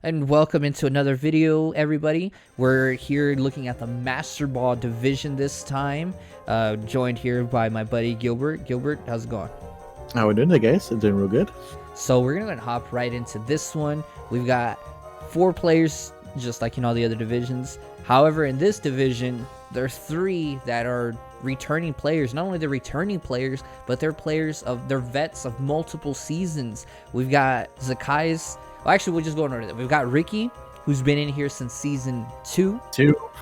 and welcome into another video, everybody. We're here looking at the Master Ball division this time, joined here by my buddy Gilbert. Gilbert, how's it going? How we doing today, guys? It's doing real good. So we're gonna hop right into this one. We've got 4 players, just like in all the other divisions. However, in this division, there are 3 that are returning players. Not only they're returning players, but they're vets of multiple seasons. We've got Zacchaeus. Well, actually, we'll just go in order. We've got Ricky, who's been in here since season 2.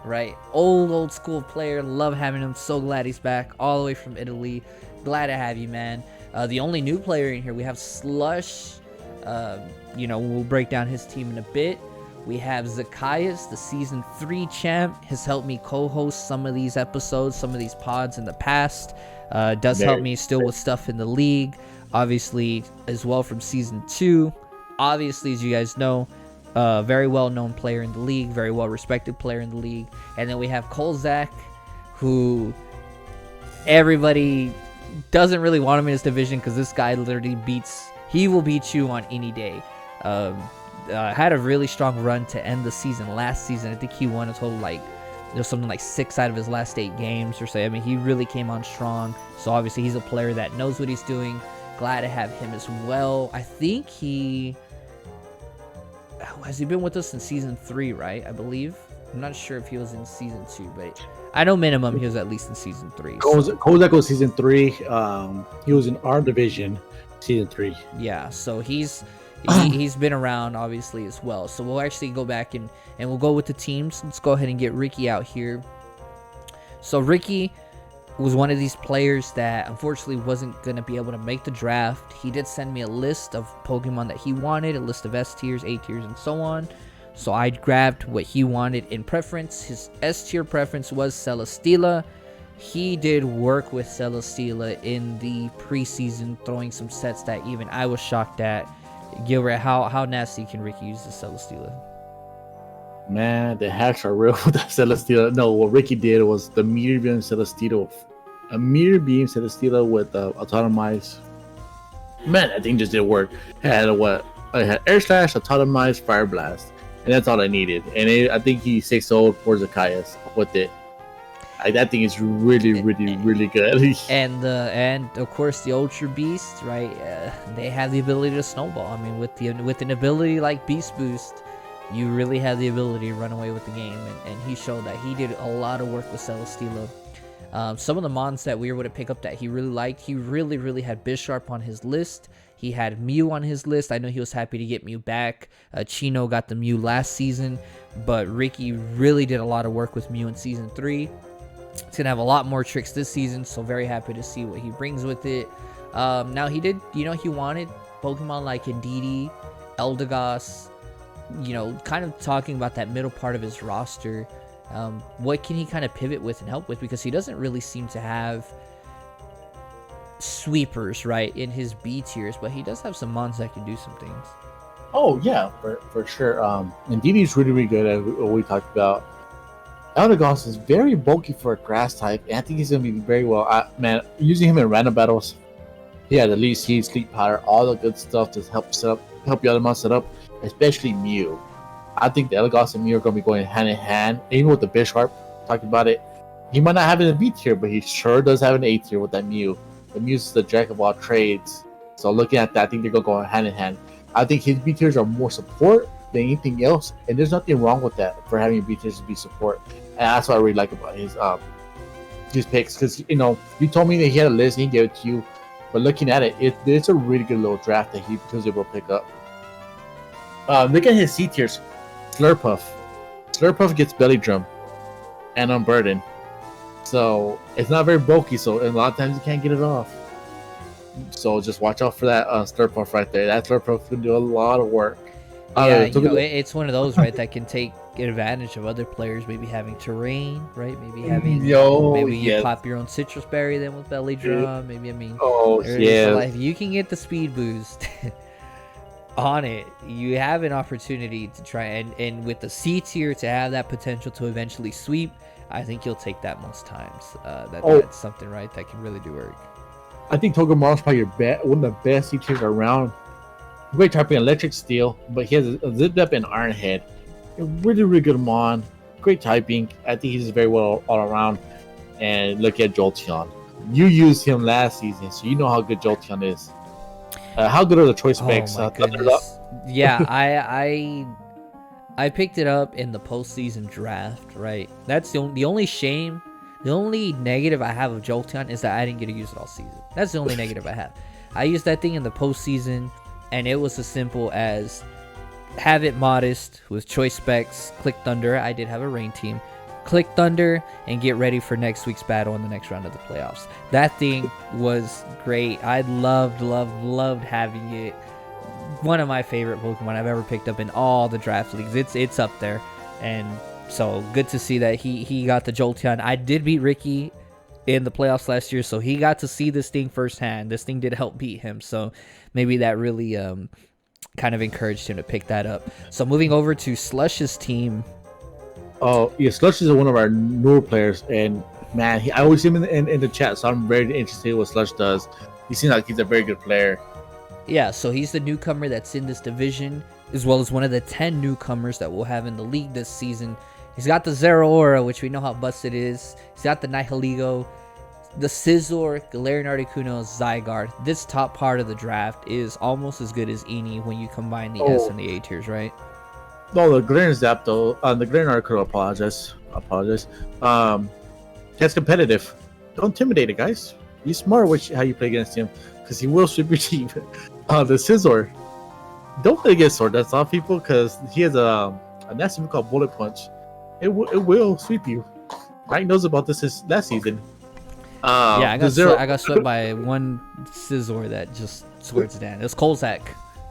Right? Old school player. Love having him. So glad he's back. All the way from Italy. Glad to have you, man. The only new player in here, we have Slush. We'll break down his team in a bit. We have Zacchaeus, the season 3 champ, has helped me co-host some of these episodes, some of these pods in the past. Does help me still with stuff in the league, obviously, as well from season 2. Obviously, as you guys know, very well-known player in the league, very well-respected player in the league. And then we have Kolzak, who everybody doesn't really want him in his division because this guy literally he will beat you on any day. Had a really strong run to end the season last season. I think he won a total something like 6 out of his last 8 games or so. I mean, he really came on strong. So obviously he's a player that knows what he's doing. Glad to have him as well. I think has he been with us in season 3, right? I believe. I'm not sure if he was in season 2, but I know minimum he was at least in season 3. Kozak was season 3. He was in our division, season 3. Yeah, so he's been around obviously as well. So we'll actually go back and we'll go with the teams. Let's go ahead and get Ricky out here. So Ricky was one of these players that unfortunately wasn't going to be able to make the draft. He did send me a list of Pokemon that he wanted, a list of S tiers, A tiers, and so on. So I grabbed what he wanted in preference. His S tier preference was Celesteela. He did work with Celesteela in the preseason, throwing some sets that even I was shocked at. Gilbert, how nasty can Ricky use the Celesteela? Man, the hacks are real with that Celesteela. No, what Ricky did was the Meteor Beam Celesteela. A Meteor Beam Celesteela with Autotomize. Man, that thing just didn't work. It had I had Air Slash, Autotomize, Fire Blast. And that's all I needed. And I think he 6-0 for Zacchaeus with it. That thing is really good. And of course the Ultra Beast, right? They have the ability to snowball. I mean, with an ability like Beast Boost, you really have the ability to run away with the game. And he showed that he did a lot of work with Celesteela. Some of the mons that we were able to pick up that he really liked, he really had Bisharp on his list. He had Mew on his list. I know he was happy to get Mew back. Chino got the Mew last season, but Ricky really did a lot of work with Mew in season 3. He's going to have a lot more tricks this season, so very happy to see what he brings with it. Now, he did, he wanted Pokemon like Indeedee, Eldegoss, kind of talking about that middle part of his roster. What can he kind of pivot with and help with? Because he doesn't really seem to have sweepers, right, in his B tiers, but he does have some mons that can do some things. Oh, yeah, for sure. Indeedee's really good at what we talked about. Eldegoss is very bulky for a grass type, and I think he's going to be very well. Using him in random battles, he had at least heat, sleep powder, all the good stuff to help your other mons set up, especially Mew. I think the Eldegoss and Mew are going to be going hand in hand, even with the Bisharp, talking about it. He might not have it in a B tier, but he sure does have an A tier with that Mew. The Mew is the jack of all trades. So looking at that, I think they're going to go hand in hand. I think his B tiers are more support than anything else, and there's nothing wrong with that for having B tiers to be support. And that's what I really like about his picks, because you told me that he had a list and he gave it to you, but looking at it's a really good little draft that he was able to pick up. Look at his C tiers. Slurpuff. Slurpuff gets Belly Drum and Unburden, so it's not very bulky. So a lot of times you can't get it off. So just watch out for that Slurpuff right there. That Slurpuff can do a lot of work. Yeah, it's one of those, right, that can take advantage of other players maybe having terrain, right? Maybe having you pop your own citrus berry then with Belly Drum. Maybe if you can get the speed boost on it, you have an opportunity to try and with the C tier to have that potential to eventually sweep. I think you'll take that most times. That's something, right, that can really do work. I think Togedemaru's probably one of the best C tiers around. Great typing, electric steel, but he has a zipped up and iron head. A really, really good Mon. Great typing. I think he's very well all around. And look at Jolteon. You used him last season, so you know how good Jolteon is. How good are the choice specs? Oh my goodness. Yeah, I picked it up in the postseason draft, right? That's the only shame, the only negative I have of Jolteon is that I didn't get to use it all season. That's the only negative I have. I used that thing in the postseason, and it was as simple as have it modest with choice specs, click Thunder. I did have a rain team. Click Thunder and get ready for next week's battle in the next round of the playoffs. That thing was great. I loved having it. One of my favorite Pokemon I've ever picked up in all the draft leagues. It's up there, and so good to see that he got the Jolteon. I did beat Ricky in the playoffs last year, so he got to see this thing firsthand. This thing did help beat him, so maybe that really kind of encouraged him to pick that up. So moving over to Slush's team. Oh yeah, Slush is one of our newer players, and man, I always see him in the chat, so I'm very interested in what Slush does. He seems like he's a very good player. Yeah, so he's the newcomer that's in this division, as well as one of the 10 newcomers that we'll have in the league this season. He's got the Zeraora, which we know how busted it is. He's got the Nihiligo, the Scizor, Galarian Articuno, Zygarde. This top part of the draft is almost as good as any when you combine the S and the A tiers, right? No, the Galarian Zapdos, the Galarian Articuno, apologize. That's competitive. Don't intimidate it, guys. Be smart with how you play against him, because he will sweep your team. The Scizor, don't play against Sword Dance off people, because he has a nasty move called Bullet Punch. It will sweep you. Mike knows about this since last season. Yeah, I got swept by one Scizor that just swears down. It was Kolzak.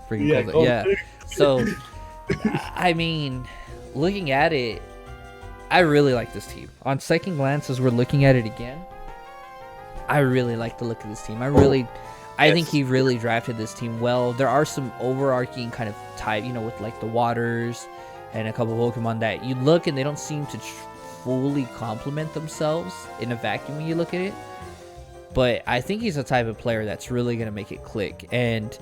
Freaking Kolzak. Yeah. So, I mean, looking at it, I really like this team. On second glance, as we're looking at it again, I really like the look of this team. I think he really drafted this team well. There are some overarching kind of type, with like the waters and a couple of Pokemon that you look and they don't seem to fully complement themselves in a vacuum when you look at it. But I think he's the type of player that's really going to make it click. And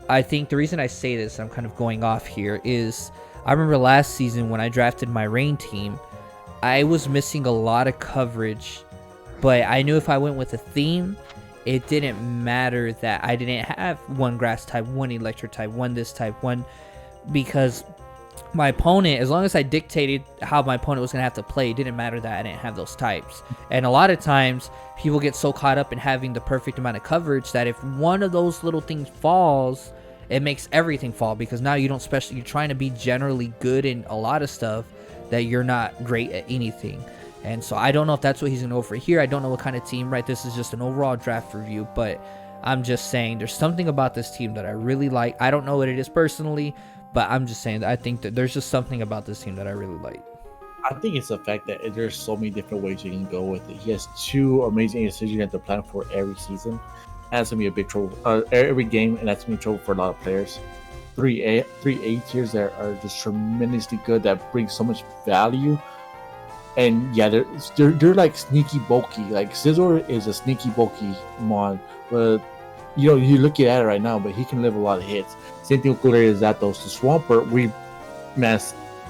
I think the reason I say this, I'm kind of going off here, is I remember last season when I drafted my rain team, I was missing a lot of coverage, but I knew if I went with a theme, it didn't matter that I didn't have one grass type, one electric type, one this type, one, because my opponent, as long as I dictated how my opponent was going to have to play, it didn't matter that I didn't have those types. And a lot of times, people get so caught up in having the perfect amount of coverage that if one of those little things falls, it makes everything fall, because now you're trying to be generally good in a lot of stuff that you're not great at anything. And so I don't know if that's what he's going to go for here. I don't know what kind of team, right? This is just an overall draft review, but I'm just saying there's something about this team that I really like. I don't know what it is personally, but I'm just saying that I think that there's just something about this team that I really like. I think it's the fact that there's so many different ways you can go with it. He has two amazing decisions you have to plan for every season. And that's going to be a big trouble every game, and that's going to be trouble for a lot of players. 3A tiers that are just tremendously good, that bring so much value. And yeah, they're like sneaky bulky. Like Scizor is a sneaky bulky mon, but you look at it right now, but he can live a lot of hits. Same thing with Galarian Zapdos. The Swampert,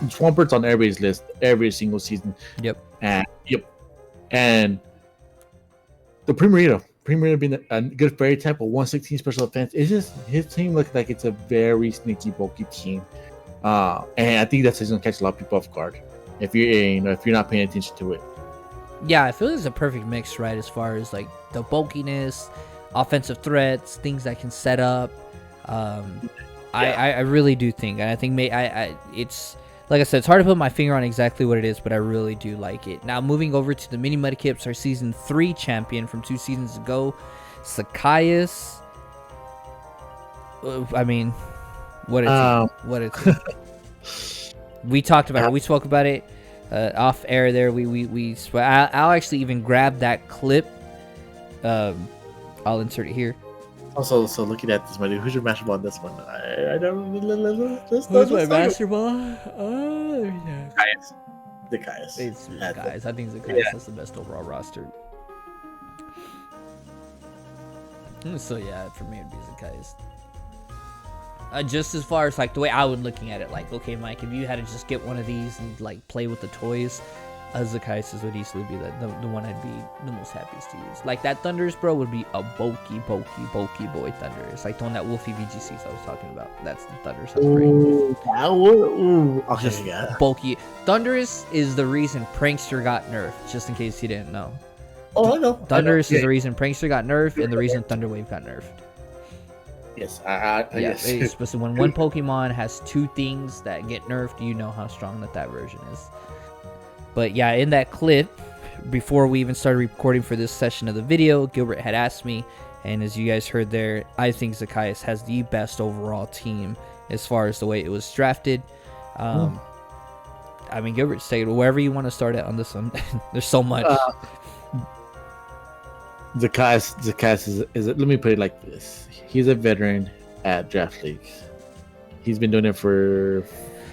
Swampert's on everybody's list every single season. Yep. And the Primarina being a good fairy type with 116 special defense, it's just his team looks like it's a very sneaky bulky team. And I think that's going to catch a lot of people off guard if you're not paying attention to it. Yeah, I feel it's a perfect mix, right? As far as like the bulkiness, offensive threats, things that can set up. I really do think, and I think it's like I said, it's hard to put my finger on exactly what it is, but I really do like it. Now moving over to the Mini Mudkips, our season 3 champion from 2 seasons ago, Sakias. I mean, what it's we talked about it. We spoke about it off air there. I'll actually even grab that clip. I'll insert it here. Also, so looking at this, my dude, who's your master ball on this one? I don't. Who's my master ball? Oh, yeah. Zacchaeus. It's Zacchaeus. I think Zacchaeus has the best overall roster. So yeah, for me it'd be Zacchaeus. Just as far as like the way I would looking at it, like, okay, Mike, if you had to just get one of these and like play with the toys, Zacchaeus would easily be the one I'd be the most happiest to use. Like that Thundurus, bro, would be a bulky boy Thundurus. Like the one that Wolfie VGCs I was talking about. That's the Thundurus. Ooh, that would. Ooh, okay, Just yeah. bulky. Thundurus is the reason Prankster got nerfed, just in case you didn't know. Oh, I know. Thundurus is the reason Prankster got nerfed and the reason Thunderwave got nerfed. Yes, Yes, yes. especially when one Pokemon has two things that get nerfed, you know how strong that version is. But yeah, in that clip, before we even started recording for this session of the video, Gilbert had asked me, and as you guys heard there, I think Zacchaeus has the best overall team as far as the way it was drafted. I mean, Gilbert, say wherever you want to start at on this one. There's so much. Zacchaeus is let me put it like this. He's a veteran at draft leagues. He's been doing it for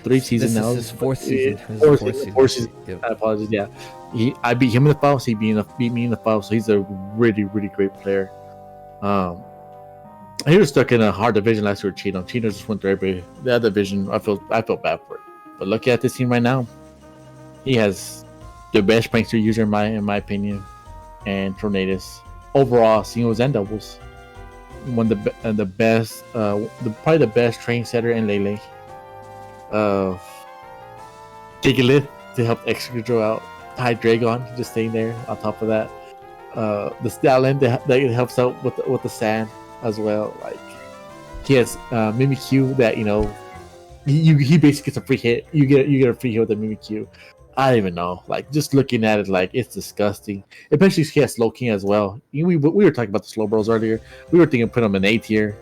3 seasons now. This is his fourth season. Fourth season. Yep. I apologize. Yeah, I beat him in the finals. He beat me in the finals. So he's a really, really great player. He was stuck in a hard division last year with Cheeto. Cheeto just went through every the other division. I felt bad for it. But look at this team right now. He has the best prankster user in my opinion, and Tornadus overall singles and doubles. One of the best, probably the best train setter in Lele. Gigalith to help Excadrill out. Hydreigon just staying there on top of that. The Stalin that helps out with the sand as well. Like he has Mimikyu that he basically gets a free hit. You get a free hit with the Mimikyu. I don't even know. Like just looking at it, like it's disgusting. Especially he has Slowking as well. We were talking about the Slowbros earlier. We were thinking put him in A tier.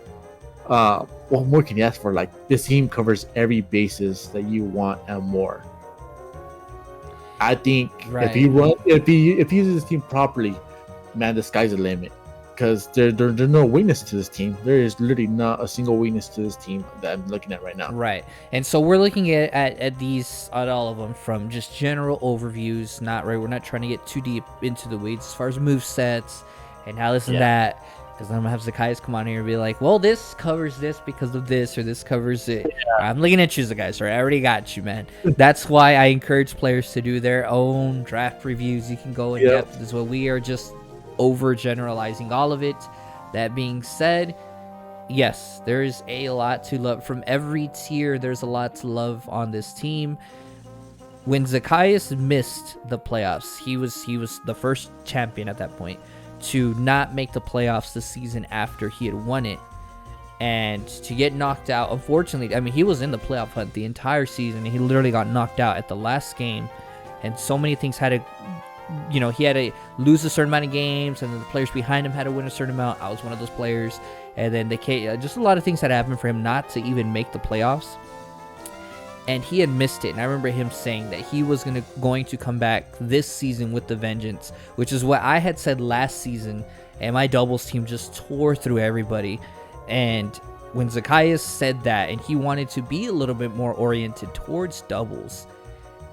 What more can you ask for? Like this team covers every basis that you want and more. I think if he uses his team properly, man, the sky's the limit. Because there's no weakness to this team. There is literally not a single weakness to this team that I'm looking at right now. Right. And so we're looking at these, at all of them from just general overviews. We're not trying to get too deep into the weeds as far as move sets and how this and that. Because then I'm going to have Zacchaeus come on here and be like, well, this covers this because of this, or this covers it. Yeah. I'm looking at you, Zacchaeus, right? I already got you, man. That's why I encourage players to do their own draft reviews. You can go in depth as well. We are just overgeneralizing all of it. That being said, yes, there's a lot to love. From every tier, there's a lot to love on this team. When Zacchaeus missed the playoffs, he was the first champion at that point to not make the playoffs the season after he had won it, and to get knocked out. Unfortunately, I mean, he was in the playoff hunt the entire season, and he literally got knocked out at the last game, and so many things had to, he had to lose a certain amount of games, and then the players behind him had to win a certain amount. I was one of those players, and then just a lot of things had happened for him not to even make the playoffs. And he had missed it, and I remember him saying that he was going to come back this season with the vengeance, which is what I had said last season, and my doubles team just tore through everybody. And when Zacchaeus said that, and he wanted to be a little bit more oriented towards doubles,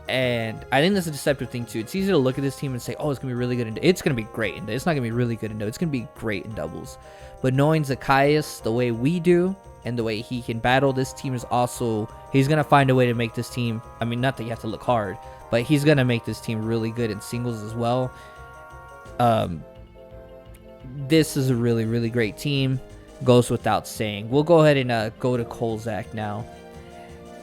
and I think that's a deceptive thing too. It's easy to look at this team and say, oh, it's going to be really good. It's going to be great. It's not going to be really good in doubles. It's going to be great in doubles. But knowing Zacchaeus the way we do, and the way he can battle this team, is also, he's going to find a way to make this team, I mean, not that you have to look hard, but he's going to make this team really good in singles as well. This is a really, really great team. Goes without saying. We'll go ahead and go to Kolzak now.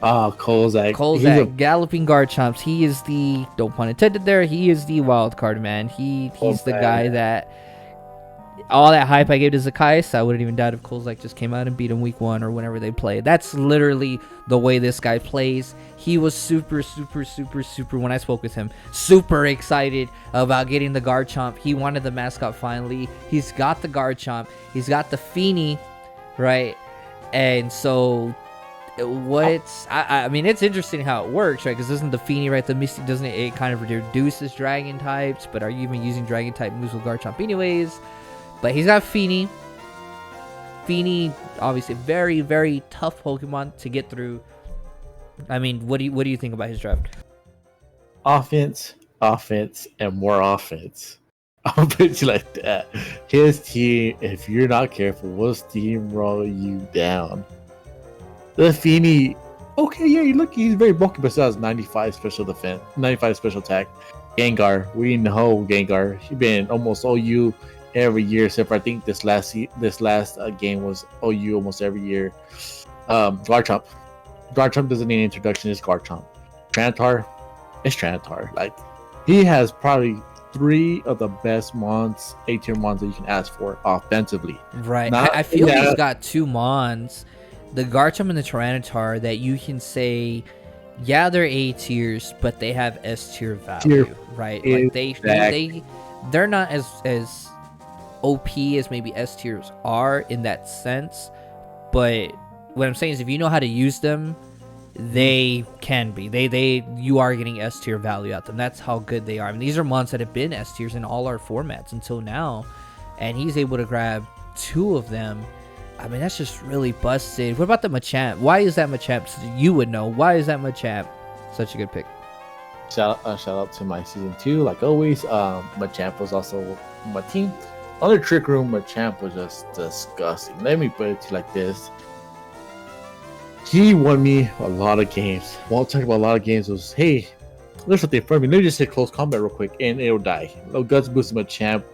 Kolzak, Galloping Garchomps. He is the, don't pun intended there, he is the wild card man. He's the guy that, all that hype I gave to Zacchaeus, I wouldn't even doubt if Kolzak just came out and beat him week 1 or whenever they play. That's literally the way this guy plays. He was super, when I spoke with him, super excited about getting the Garchomp. He wanted the mascot finally. He's got the Garchomp. He's got the Feeny, right? And so I mean, it's interesting how it works, right? Because doesn't the Feeny, right, the Misty, doesn't it kind of reduces dragon types, but are you even using dragon type moves with Garchomp anyways? But he's got Feeny. Feeny, obviously, very, very tough Pokemon to get through. I mean, what do you think about his draft? Offense, and more offense. I'll put you like that. His team, if you're not careful, will steamroll you down. The Feeny, okay, yeah, you look, he's very bulky, but still has 95 special defense, 95 special attack. Gengar, we know Gengar. He's been almost OU every year, except for I think this last game was OU almost every year. Garchomp. Garchomp doesn't need an introduction. It's Garchomp. Trantar, it's Trantar. Like, he has probably 3 of the best Mons, A-tier Mons that you can ask for offensively. Right. I feel he's got 2 Mons, the Garchomp and the Tyranitar, that you can say, yeah, they're A tiers, but they have S tier value, right? Like they're not as OP as maybe S tiers are in that sense, but what I'm saying is if you know how to use them, they can be. You are getting S tier value out of them. That's how good they are. I mean, these are mons that have been S tiers in all our formats until now, and he's able to grab 2 of them. I mean, that's just really busted. What about the Machamp? Why is that Machamp? You would know. Why is that Machamp such a good pick? Shout out to my season 2, like always. Machamp was also my team. Other Trick Room, Machamp was just disgusting. Let me put it to you like this. He won me a lot of games. While talking about a lot of games was, hey, there's something for me. Let me just say close combat real quick, and it'll die. Guts Boost Machamp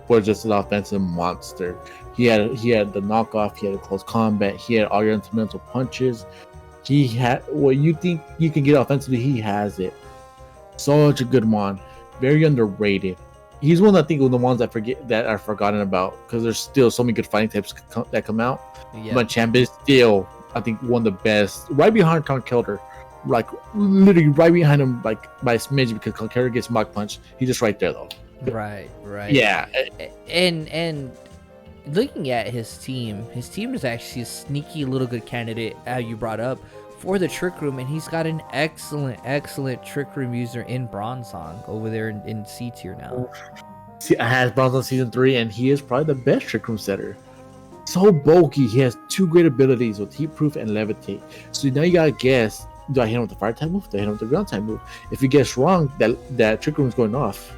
was just an offensive monster. He had the knockoff. He had a close combat. He had all your instrumental punches. He had what you think you can get offensively. He has it. Such a good mon, very underrated. He's one I think of the ones that are forgotten about because there's still so many good fighting types that come out. Yeah. Machamp is still, I think, one of the best. Right behind Conkeldurr, like literally right behind him, like by a smidge, because Conkeldurr gets Mach Punch. He's just right there though. Right. Yeah. And looking at his team is actually a sneaky little good candidate, how you brought up, for the Trick Room, and he's got an excellent Trick Room user in Bronzong over there in C tier now. See, I had Bronzong season 3, and he is probably the best Trick Room setter. So bulky, he has 2 great abilities with Heat Proof and Levitate. So now you gotta guess: do I hit him with the Fire type move? Do I hit him with the Ground type move? If you guess wrong, that Trick Room is going off,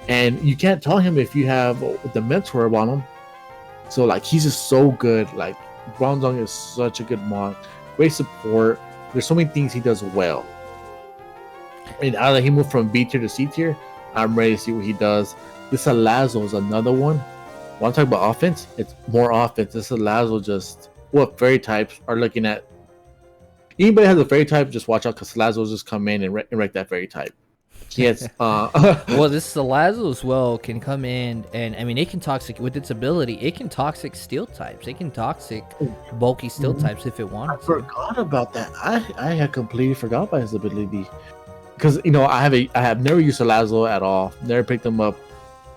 and you can't tell him if you have the Mentor on him. So like, he's just so good. Like, Bronzong is such a good mod. Great support. There's so many things he does well. And now that he moved from B tier to C tier, I'm ready to see what he does. This Salazzle is another one. When I'm talking about offense, it's more offense. This Salazzle just, what fairy types are looking at. Anybody has a fairy type, just watch out, because Salazzle will just come in and wreck that fairy type. Yes. Well, this Salazzle as well can come in, and I mean, it can toxic with its ability. It can toxic steel types. It can toxic bulky steel types if it wanted. I forgot about that. I had completely forgot about his ability, because I have never used Salazzle at all. Never picked him up,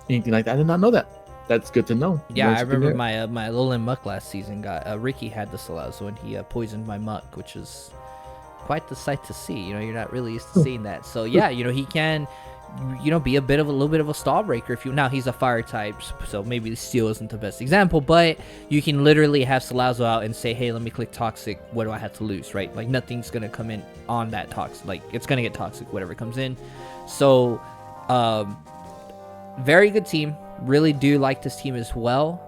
anything like that. I did not know that. That's good to know. Yeah, I remember my Alolan Muck last season got Ricky had the Salazzle, and he poisoned my Muck, which is quite the sight to see. You're not really used to seeing that. So yeah, he can be a little bit of a stall breaker if now he's a fire type, so maybe steel isn't the best example, but you can literally have Salazzle out and say, hey, let me click toxic, what do I have to lose, right? Like, nothing's gonna come in on that toxic, like, it's gonna get toxic whatever comes in. So very good team. Really do like this team as well.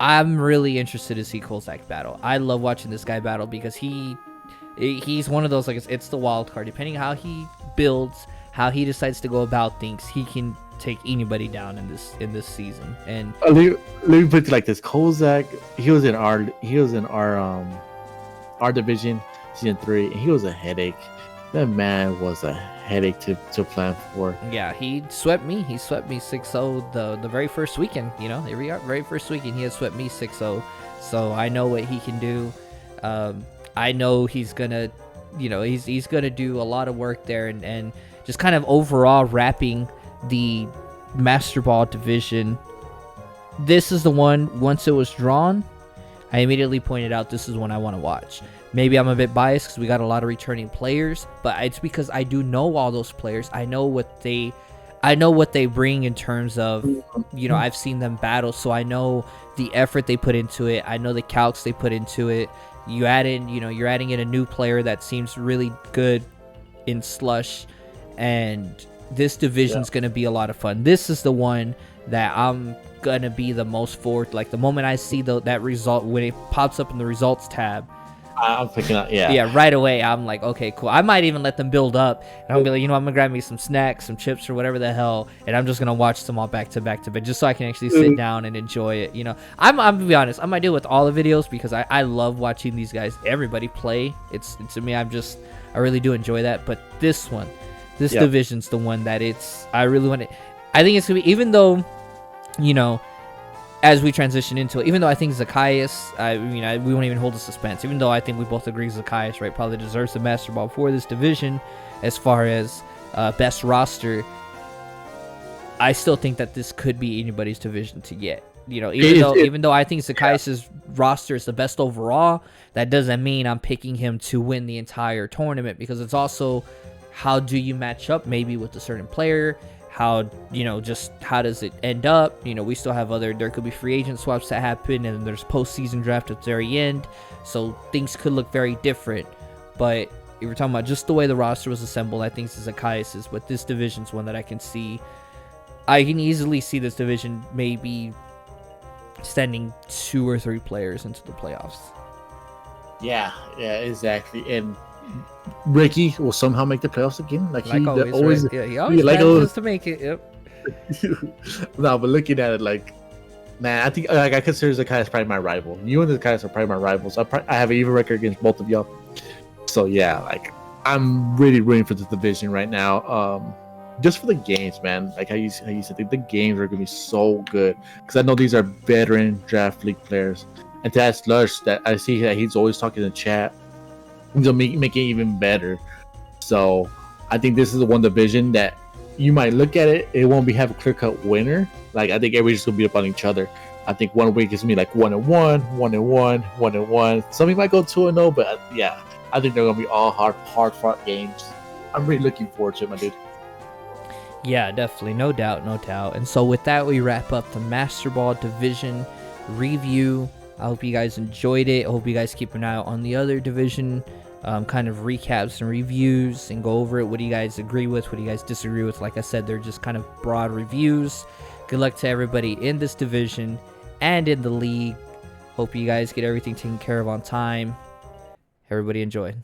I'm really interested to see Kozak battle. I love watching this guy battle because he's one of those, like, it's the wild card. Depending how he builds, how he decides to go about things, he can take anybody down in this season. And let me put it like this: Kozak, he was in our division season 3, and he was a headache. That man was a headache to plan for. Yeah, he swept me 6-0 the very first weekend. Here we are, very first weekend, he had swept me 6-0. So I know what he can do. I know he's gonna, he's gonna do a lot of work there, and just kind of overall wrapping the Master Ball division. This is the one, once it was drawn, I immediately pointed out this is one I want to watch. Maybe I'm a bit biased because we got a lot of returning players, but it's because I do know all those players. I know what they bring in terms of, I've seen them battle, so I know the effort they put into it. I know the calcs they put into it. You add in, you're adding in a new player that seems really good in Slush, and this division's going to be a lot of fun. This is the one that I'm gonna be the most forward. Like the moment I see that result, when it pops up in the results tab, I'm picking up. Yeah. yeah, right away I'm like, okay, cool. I might even let them build up, and I'm gonna be like, I'm gonna grab me some snacks, some chips, or whatever the hell, and I'm just gonna watch them all back to back, just so I can actually sit down and enjoy it. I'm gonna be honest, I might do it with all the videos because I love watching these guys, everybody play. It's to me, I really do enjoy that. But this division's the one that I really want it. I think it's gonna be, even though, as we transition into it, even though I think Zacchaeus, we won't even hold the suspense. Even though I think we both agree Zacchaeus, right, probably deserves the Master Ball for this division as far as best roster, I still think that this could be anybody's division to get. Even though I think Zacchaeus' roster is the best overall, that doesn't mean I'm picking him to win the entire tournament, because it's also how do you match up maybe with a certain player. How does it end up? We still have there could be free agent swaps that happen, and there's postseason draft at the very end, so things could look very different. But if we're talking about just the way the roster was assembled, I think Zacchaeus, but this division's one that I can easily see this division maybe sending 2 or 3 players into the playoffs. Yeah, exactly. And Ricky will somehow make the playoffs again. He always manages to make it. Yep. No, but looking at it, man, I think I consider Zacchaeus probably my rival. You and Zacchaeus are probably my rivals. I have an even record against both of y'all. So yeah, I'm really rooting for this division right now. Just for the games, man. Like how you said, the games are gonna be so good, because I know these are veteran draft league players. And to ask Lush, that I see that he's always talking in the chat, he's gonna make it even better. So I think this is the one division that you might look at it won't have a clear-cut winner. I think everybody's just gonna beat up on each other. I think one week is gonna be 1-1, 1-1, 1-1. Some people might go 2-0, but yeah, I think they're gonna be all hard-fought games. I'm really looking forward to it, my dude. Yeah, definitely, no doubt. And so with that, we wrap up the Master Ball division review. I hope you guys enjoyed it. I hope you guys keep an eye out on the other division kind of recaps and reviews, and go over it. What do you guys agree with? What do you guys disagree with? Like I said, they're just kind of broad reviews. Good luck to everybody in this division and in the league. Hope you guys get everything taken care of on time. Everybody enjoy.